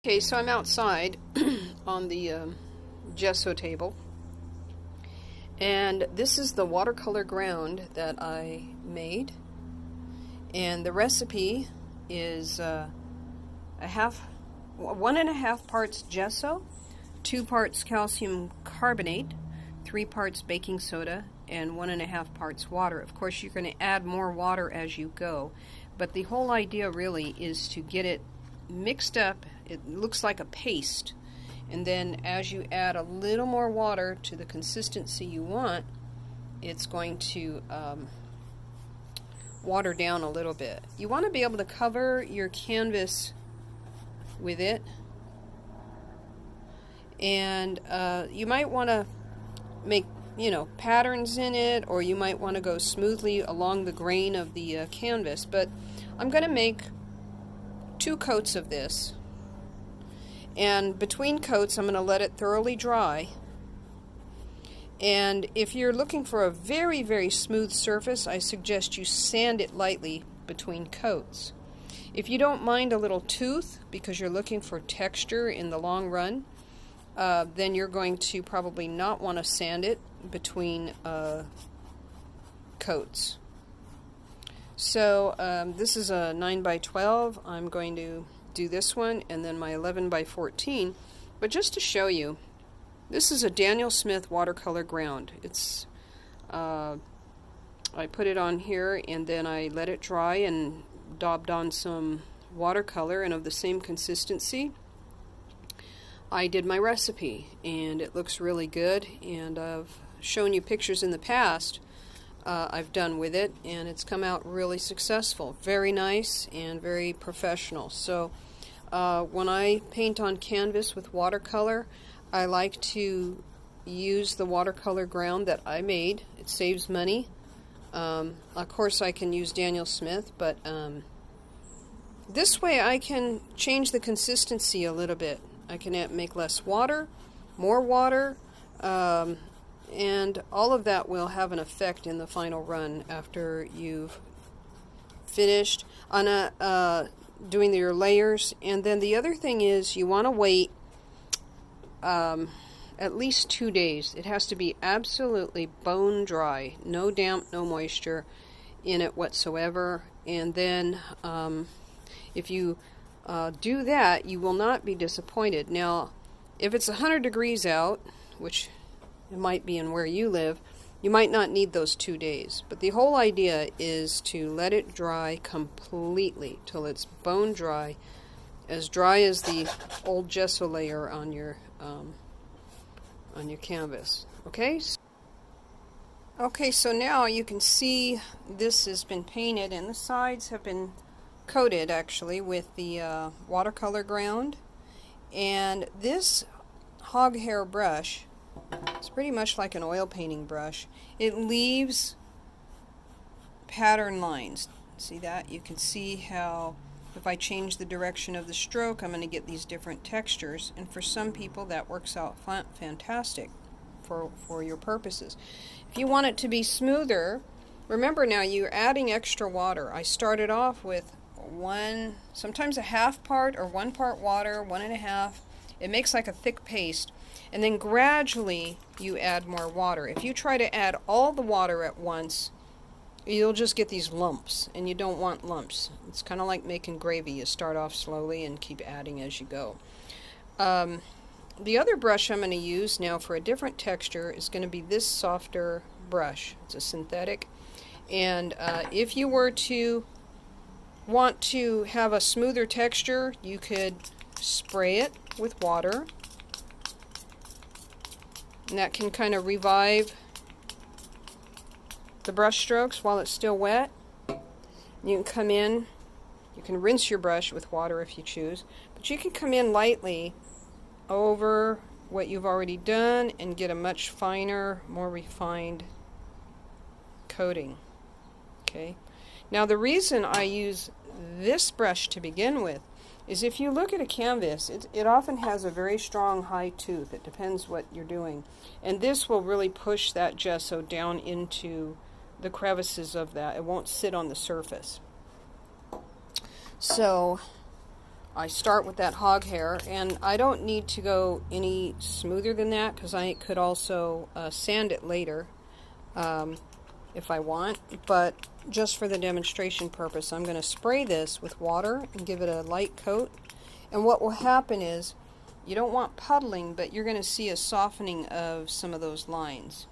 Okay, so I'm outside on the gesso table, and this is the watercolor ground that I made, and the recipe is 1.5 parts gesso, 2 parts calcium carbonate, 3 parts baking soda, and 1.5 parts water. Of course, you're going to add more water as you go, but the whole idea really is to get it mixed up. It looks like a paste, and then as you add a little more water to the consistency you want, it's going to water down a little bit. You want to be able to cover your canvas with it, and you might want to make patterns in it, or you might want to go smoothly along the grain of the canvas. But I'm going to make 2 coats of this, and between coats I'm going to let it thoroughly dry. And if you're looking for a very, very smooth surface, I suggest you sand it lightly between coats. If you don't mind a little tooth because you're looking for texture in the long run, then you're going to probably not want to sand it between coats. So this is a 9x12. I'm going to do this one, and then my 11x14. But just to show you, this is a Daniel Smith watercolor ground. It's I put it on here, and then I let it dry and daubed on some watercolor, and of the same consistency I did my recipe, and it looks really good. And I've shown you pictures in the past I've done with it, and it's come out really successful. Very nice and very professional. So when I paint on canvas with watercolor, I like to use the watercolor ground that I made. It saves money. Of course I can use Daniel Smith, but this way I can change the consistency a little bit. I can make less water, more water, and all of that will have an effect in the final run after you've finished on doing your layers. And then the other thing is, you want to wait at least 2 days. It has to be absolutely bone dry, no damp, no moisture in it whatsoever. And then if you do that, you will not be disappointed. Now, if it's 100 degrees out, which it might be in where you live, you might not need those 2 days. But the whole idea is to let it dry completely till it's bone dry as the old gesso layer on your canvas. Okay? Okay, so now you can see this has been painted, and the sides have been coated actually with the watercolor ground. And this hog hair brush, it's pretty much like an oil painting brush. It leaves pattern lines. See that? You can see how if I change the direction of the stroke, I'm going to get these different textures, and for some people that works out fantastic for your purposes. If you want it to be smoother, remember now you're adding extra water. I started off with sometimes a 1/2 part or 1 part water, 1.5. It makes like a thick paste. And then gradually you add more water. If you try to add all the water at once, you'll just get these lumps, and you don't want lumps. It's kind of like making gravy. You start off slowly and keep adding as you go. The other brush I'm going to use now for a different texture is going to be this softer brush. It's a synthetic. And if you were to want to have a smoother texture, you could spray it with water, and that can kind of revive the brush strokes while it's still wet. You can come in, you can rinse your brush with water if you choose, but you can come in lightly over what you've already done and get a much finer, more refined coating. Okay. Now the reason I use this brush to begin with is if you look at a canvas, it often has a very strong high tooth. It depends what you're doing. And this will really push that gesso down into the crevices of that. It won't sit on the surface. So I start with that hog hair, and I don't need to go any smoother than that because I could also sand it later if I want, but just for the demonstration purpose, I'm going to spray this with water and give it a light coat. And what will happen is, you don't want puddling, but you're going to see a softening of some of those lines.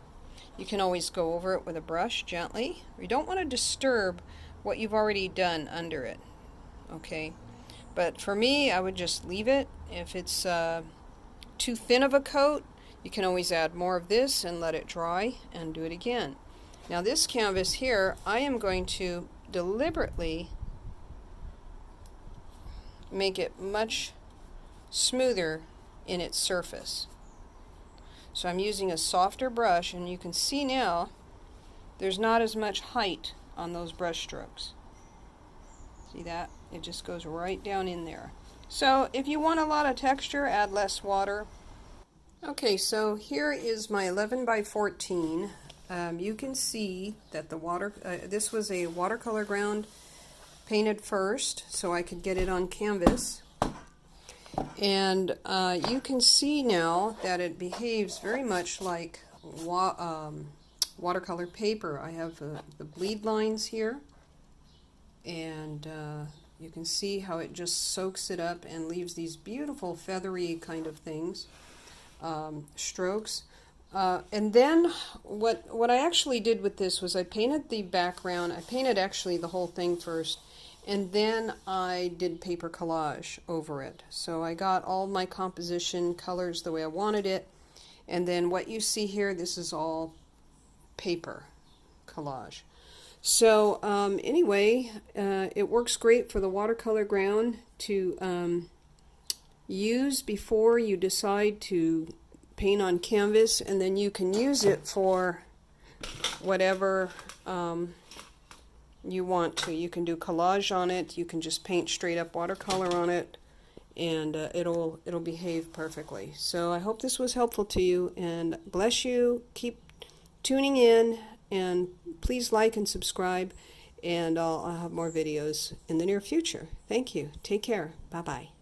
You can always go over it with a brush gently. You don't want to disturb what you've already done under it, okay? But for me, I would just leave it. If it's too thin of a coat, you can always add more of this and let it dry and do it again. Now this canvas here, I am going to deliberately make it much smoother in its surface. So I'm using a softer brush, and you can see now there's not as much height on those brush strokes. See that? It just goes right down in there. So if you want a lot of texture, add less water. Okay, so here is my 11 by 14. You can see that the this was a watercolor ground painted first, so I could get it on canvas. And you can see now that it behaves very much like watercolor paper. I have the bleed lines here, and you can see how it just soaks it up and leaves these beautiful feathery kind of things, strokes. And then what I actually did with this was I painted the background. I painted actually the whole thing first, and then I did paper collage over it. So I got all my composition colors the way I wanted it, and then what you see here, this is all paper collage. So anyway, it works great for the watercolor ground to use before you decide to paint on canvas, and then you can use it for whatever you want to. You can do collage on it, you can just paint straight up watercolor on it, and it'll behave perfectly. So I hope this was helpful to you, and bless you. Keep tuning in, and please like and subscribe, and I'll have more videos in the near future. Thank you. Take care. Bye-bye.